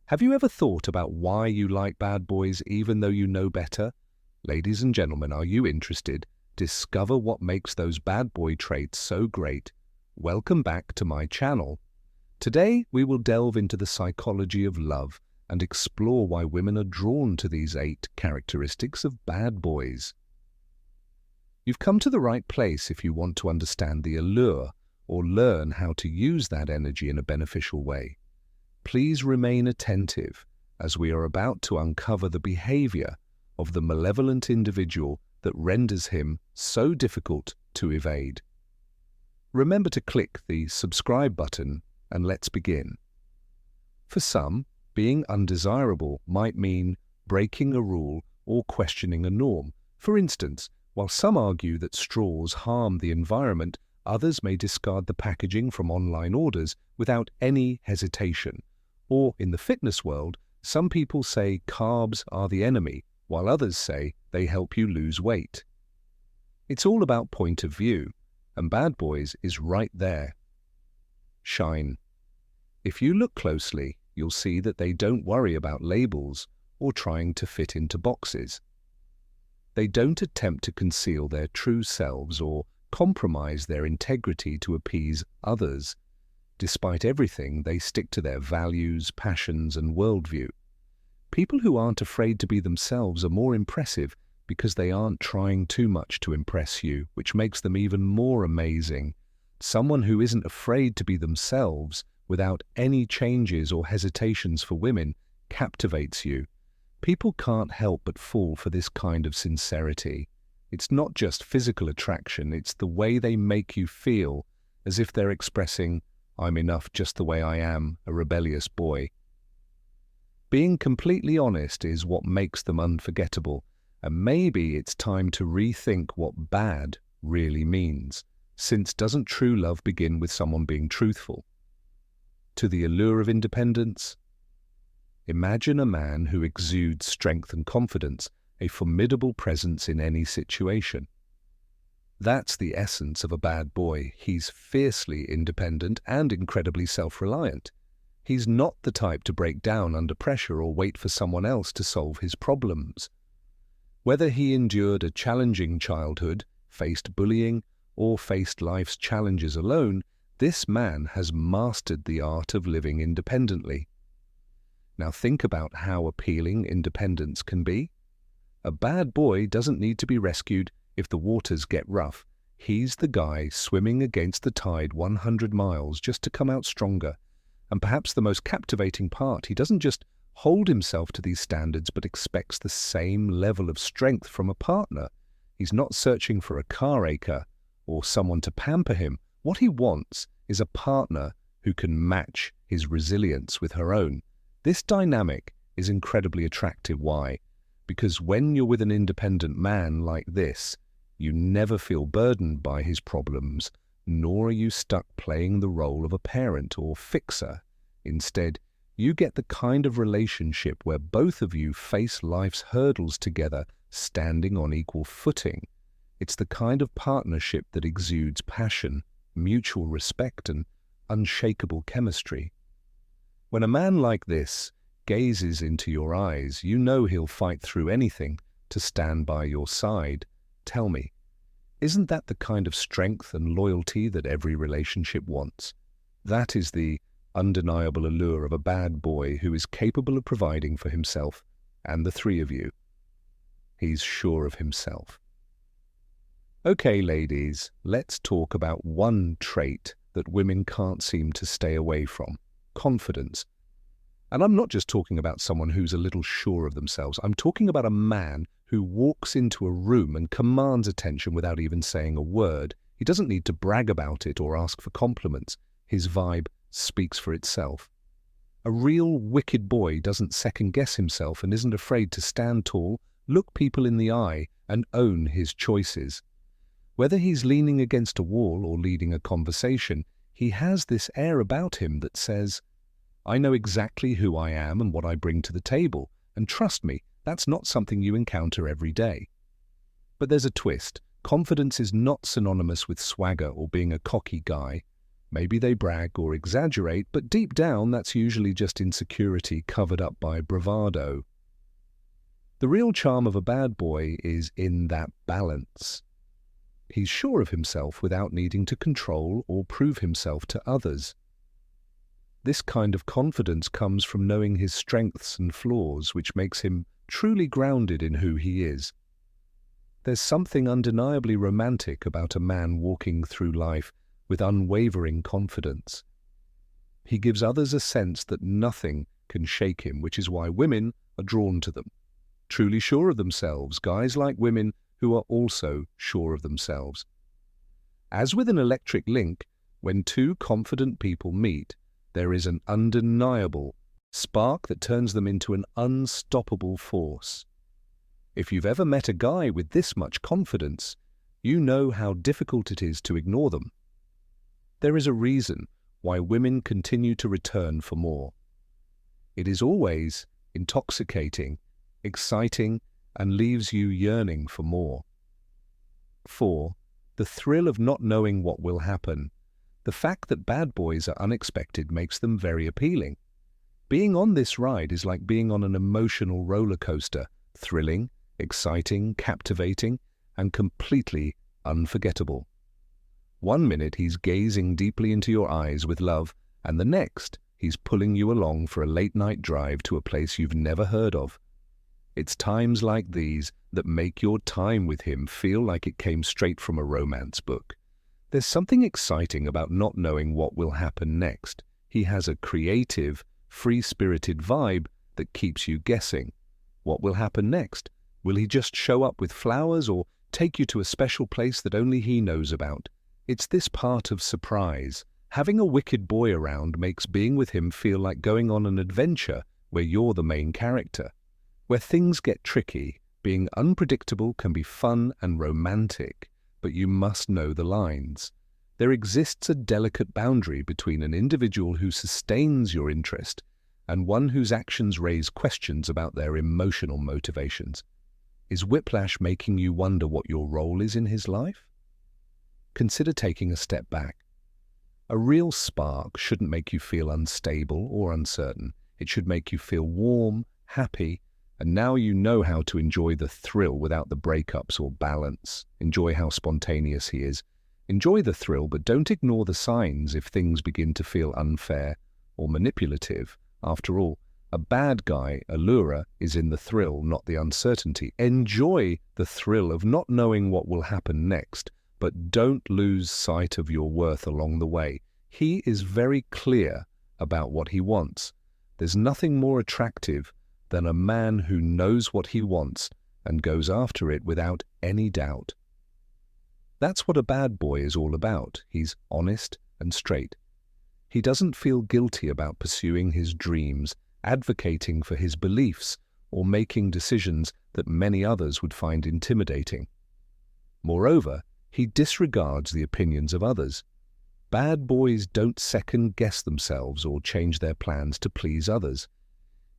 Have you ever thought about why you like bad boys even though you know better? Ladies and gentlemen, are you interested? Discover what makes those bad boy traits so great. Welcome back to my channel. Today we will delve into the psychology of love and explore why women are drawn to these 8 characteristics of bad boys. You've come to the right place if you want to understand the allure or learn how to use that energy in a beneficial way. Please remain attentive as we are about to uncover the behavior of the malevolent individual that renders him so difficult to evade. Remember to click the subscribe button and let's begin. For some, being undesirable might mean breaking a rule or questioning a norm. For instance, while some argue that straws harm the environment, others may discard the packaging from online orders without any hesitation. Or in the fitness world, some people say carbs are the enemy, while others say they help you lose weight. It's all about point of view, and Bad Boys is right there. Shine. If you look closely, you'll see that they don't worry about labels or trying to fit into boxes. They don't attempt to conceal their true selves or compromise their integrity to appease others. Despite everything, they stick to their values, passions, and worldview. People who aren't afraid to be themselves are more impressive because they aren't trying too much to impress you, which makes them even more amazing. Someone who isn't afraid to be themselves without any changes or hesitations for women captivates you. People can't help but fall for this kind of sincerity. It's not just physical attraction, it's the way they make you feel, as if they're expressing, "I'm enough just the way I am, a rebellious boy." Being completely honest is what makes them unforgettable, and maybe it's time to rethink what bad really means, since doesn't true love begin with someone being truthful? To the allure of independence? Imagine a man who exudes strength and confidence, a formidable presence in any situation. That's the essence of a bad boy. He's fiercely independent and incredibly self-reliant. He's not the type to break down under pressure or wait for someone else to solve his problems. Whether he endured a challenging childhood, faced bullying, or faced life's challenges alone, this man has mastered the art of living independently. Now think about how appealing independence can be. A bad boy doesn't need to be rescued if the waters get rough. He's the guy swimming against the tide 100 miles just to come out stronger. And perhaps the most captivating part, he doesn't just hold himself to these standards but expects the same level of strength from a partner. He's not searching for a car acre or someone to pamper him. What he wants is a partner who can match his resilience with her own. This dynamic is incredibly attractive. Why? Because when you're with an independent man like this, you never feel burdened by his problems, nor are you stuck playing the role of a parent or fixer. Instead, you get the kind of relationship where both of you face life's hurdles together, standing on equal footing. It's the kind of partnership that exudes passion, mutual respect, and unshakable chemistry. When a man like this gazes into your eyes, you know he'll fight through anything to stand by your side. Tell me, isn't that the kind of strength and loyalty that every relationship wants? That is the undeniable allure of a bad boy who is capable of providing for himself and the 3 of you. He's sure of himself. Okay, ladies, let's talk about one trait that women can't seem to stay away from: confidence. And I'm not just talking about someone who's a little sure of themselves. I'm talking about a man who walks into a room and commands attention without even saying a word. He doesn't need to brag about it or ask for compliments. His vibe speaks for itself. A real wicked boy doesn't second-guess himself and isn't afraid to stand tall, look people in the eye, and own his choices. Whether he's leaning against a wall or leading a conversation, he has this air about him that says, "I know exactly who I am and what I bring to the table, and trust me, that's not something you encounter every day." But there's a twist. Confidence is not synonymous with swagger or being a cocky guy. Maybe they brag or exaggerate, but deep down that's usually just insecurity covered up by bravado. The real charm of a bad boy is in that balance. He's sure of himself without needing to control or prove himself to others. This kind of confidence comes from knowing his strengths and flaws, which makes him truly grounded in who he is. There's something undeniably romantic about a man walking through life with unwavering confidence. He gives others a sense that nothing can shake him, which is why women are drawn to them. Truly sure of themselves, guys like women who are also sure of themselves. As with an electric link, when two confident people meet, there is an undeniable spark that turns them into an unstoppable force. If you've ever met a guy with this much confidence, you know how difficult it is to ignore them. There is a reason why women continue to return for more. It is always intoxicating, exciting, and leaves you yearning for more. 4. The thrill of not knowing what will happen. The fact that bad boys are unexpected makes them very appealing. Being on this ride is like being on an emotional roller coaster, thrilling, exciting, captivating, and completely unforgettable. One minute he's gazing deeply into your eyes with love, and the next he's pulling you along for a late-night drive to a place you've never heard of. It's times like these that make your time with him feel like it came straight from a romance book. There's something exciting about not knowing what will happen next. He has a creative, free-spirited vibe that keeps you guessing. What will happen next? Will he just show up with flowers or take you to a special place that only he knows about? It's this part of surprise. Having a wicked boy around makes being with him feel like going on an adventure where you're the main character. Where things get tricky, being unpredictable can be fun and romantic, but you must know the lines. There exists a delicate boundary between an individual who sustains your interest and one whose actions raise questions about their emotional motivations. Is whiplash making you wonder what your role is in his life? Consider taking a step back. A real spark shouldn't make you feel unstable or uncertain. It should make you feel warm, happy, and now you know how to enjoy the thrill without the breakups or balance. Enjoy how spontaneous he is. Enjoy the thrill, but don't ignore the signs if things begin to feel unfair or manipulative. After all, a bad guy allure is in the thrill, not the uncertainty. Enjoy the thrill of not knowing what will happen next, but don't lose sight of your worth along the way. He is very clear about what he wants. There's nothing more attractive than a man who knows what he wants and goes after it without any doubt. That's what a bad boy is all about. He's honest and straight. He doesn't feel guilty about pursuing his dreams, advocating for his beliefs, or making decisions that many others would find intimidating. Moreover, he disregards the opinions of others. Bad boys don't second-guess themselves or change their plans to please others.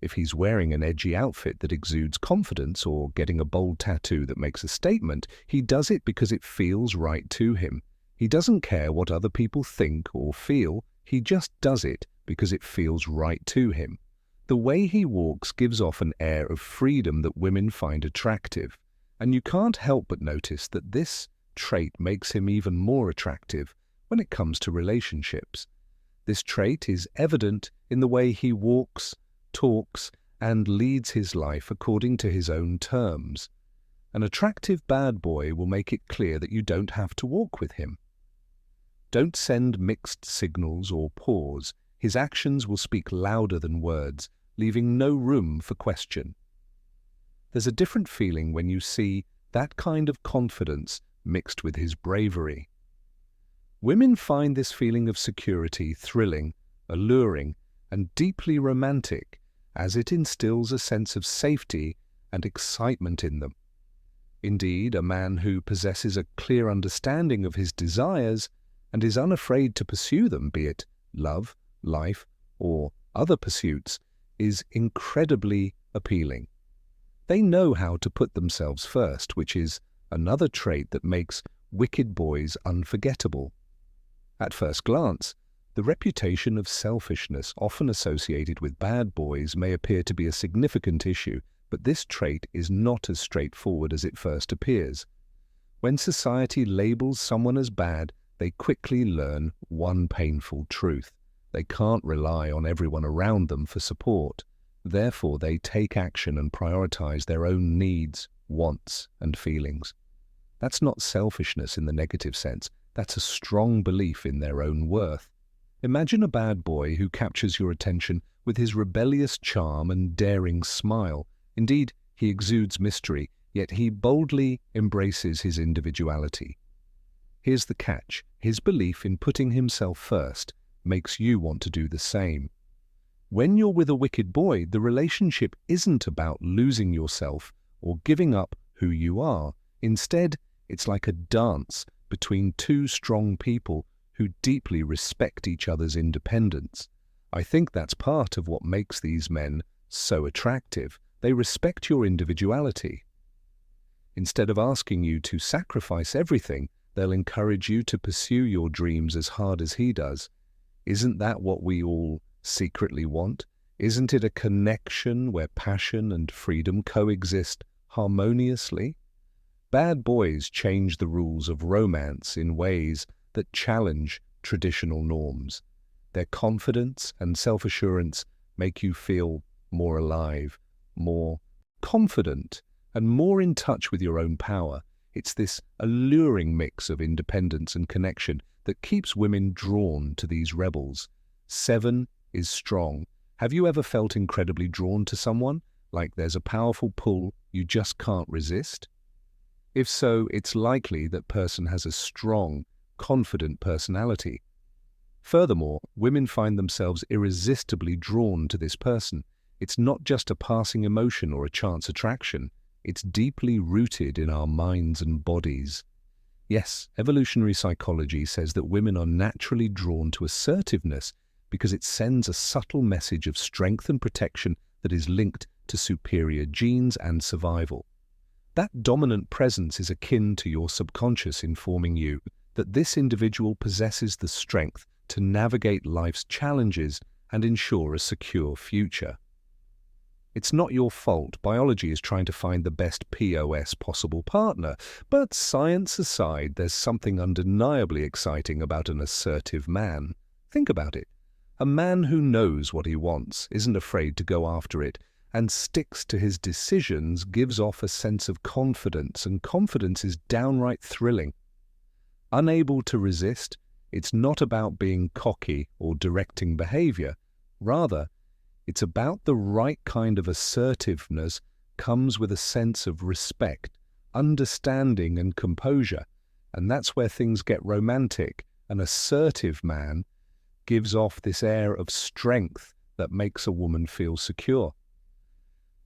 If he's wearing an edgy outfit that exudes confidence or getting a bold tattoo that makes a statement, he does it because it feels right to him. He doesn't care what other people think or feel, he just does it because it feels right to him. The way he walks gives off an air of freedom that women find attractive, and you can't help but notice that this trait makes him even more attractive when it comes to relationships. This trait is evident in the way he walks, talks, and leads his life according to his own terms. An attractive bad boy will make it clear that you don't have to walk with him. Don't send mixed signals or pause. His actions will speak louder than words, leaving no room for question. There's a different feeling when you see that kind of confidence mixed with his bravery. Women find this feeling of security thrilling, alluring, and deeply romantic, as it instills a sense of safety and excitement in them. Indeed, a man who possesses a clear understanding of his desires and is unafraid to pursue them, be it love, life, or other pursuits, is incredibly appealing. They know how to put themselves first, which is another trait that makes wicked boys unforgettable. At first glance, The reputation of selfishness often associated with bad boys may appear to be a significant issue, but this trait is not as straightforward as it first appears. When society labels someone as bad, they quickly learn one painful truth. They can't rely on everyone around them for support. Therefore, they take action and prioritize their own needs, wants, and feelings. That's not selfishness in the negative sense. That's a strong belief in their own worth. Imagine a bad boy who captures your attention with his rebellious charm and daring smile. Indeed, he exudes mystery, yet he boldly embraces his individuality. Here's the catch. His belief in putting himself first makes you want to do the same. When you're with a wicked boy, the relationship isn't about losing yourself or giving up who you are. Instead, it's like a dance between two strong people who deeply respect each other's independence. I think that's part of what makes these men so attractive. They respect your individuality. Instead of asking you to sacrifice everything, they'll encourage you to pursue your dreams as hard as he does. Isn't that what we all secretly want? Isn't it a connection where passion and freedom coexist harmoniously? Bad boys change the rules of romance in ways that challenge traditional norms. Their confidence and self-assurance make you feel more alive, more confident, and more in touch with your own power. It's this alluring mix of independence and connection that keeps women drawn to these rebels. 7 is strong. Have you ever felt incredibly drawn to someone? Like there's a powerful pull you just can't resist? If so, it's likely that person has a strong, confident personality. Furthermore, women find themselves irresistibly drawn to this person. It's not just a passing emotion or a chance attraction. It's deeply rooted in our minds and bodies. Yes, evolutionary psychology says that women are naturally drawn to assertiveness because it sends a subtle message of strength and protection that is linked to superior genes and survival. That dominant presence is akin to your subconscious informing you that this individual possesses the strength to navigate life's challenges and ensure a secure future. It's not your fault. Biology is trying to find the best POS possible partner. But science aside, there's something undeniably exciting about an assertive man. Think about it. A man who knows what he wants, isn't afraid to go after it, and sticks to his decisions gives off a sense of confidence, and confidence is downright thrilling. Unable to resist, it's not about being cocky or directing behavior. Rather, it's about the right kind of assertiveness comes with a sense of respect, understanding and composure. And that's where things get romantic. An assertive man gives off this air of strength that makes a woman feel secure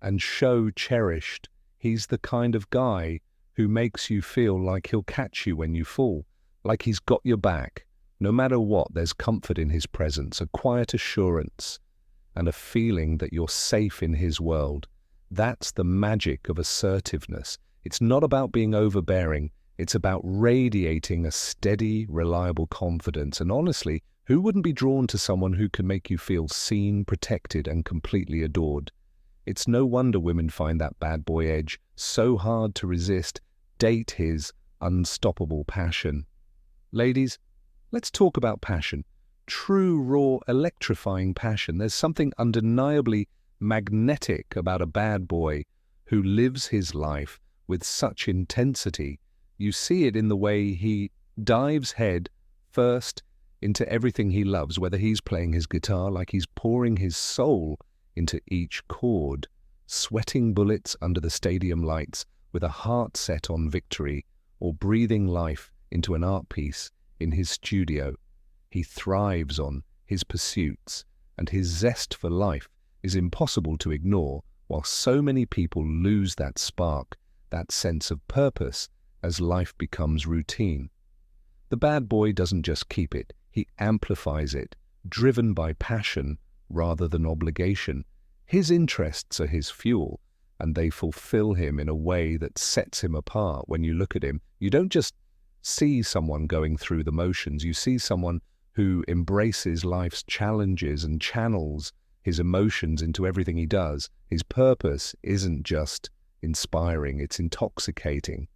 and show cherished. He's the kind of guy who makes you feel like he'll catch you when you fall, like he's got your back. No matter what, there's comfort in his presence, a quiet assurance, and a feeling that you're safe in his world. That's the magic of assertiveness. It's not about being overbearing. It's about radiating a steady, reliable confidence. And honestly, who wouldn't be drawn to someone who can make you feel seen, protected, and completely adored? It's no wonder women find that bad boy edge so hard to resist. Date his unstoppable passion. Ladies, let's talk about passion. True, raw, electrifying passion. There's something undeniably magnetic about a bad boy who lives his life with such intensity. You see it in the way he dives head first into everything he loves, whether he's playing his guitar like he's pouring his soul into each chord, sweating bullets under the stadium lights with a heart set on victory, or breathing life into an art piece in his studio. He thrives on his pursuits, and his zest for life is impossible to ignore, while so many people lose that spark, that sense of purpose, as life becomes routine. The bad boy doesn't just keep it, he amplifies it, driven by passion rather than obligation. His interests are his fuel, and they fulfill him in a way that sets him apart. When you look at him, you don't just see someone going through the motions, you see someone who embraces life's challenges and channels his emotions into everything he does. His purpose isn't just inspiring, it's intoxicating.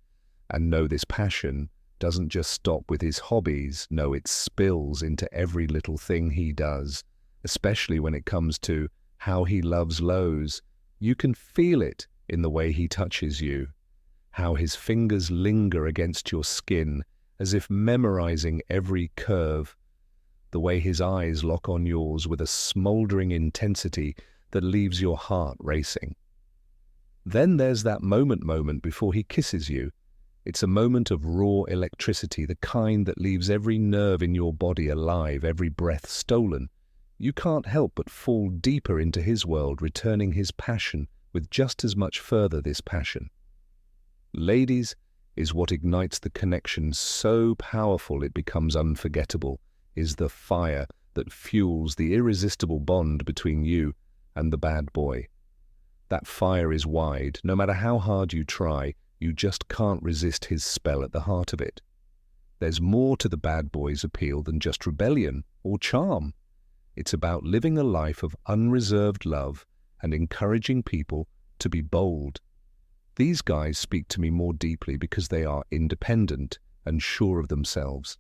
And no, this passion doesn't just stop with his hobbies. No, it spills into every little thing he does, especially when it comes to how he loves Lowe's. You can feel it in the way he touches you, how his fingers linger against your skin as if memorizing every curve, the way his eyes lock on yours with a smoldering intensity that leaves your heart racing. Then there's that moment before he kisses you. It's a moment of raw electricity, the kind that leaves every nerve in your body alive, every breath stolen. You can't help but fall deeper into his world, returning his passion with just as much further this passion. Ladies, is what ignites the connection so powerful it becomes unforgettable, is the fire that fuels the irresistible bond between you and the bad boy. That fire is wide. No matter how hard you try, you just can't resist his spell at the heart of it. There's more to the bad boy's appeal than just rebellion or charm. It's about living a life of unreserved love and encouraging people to be bold. These guys speak to me more deeply because they are independent and sure of themselves.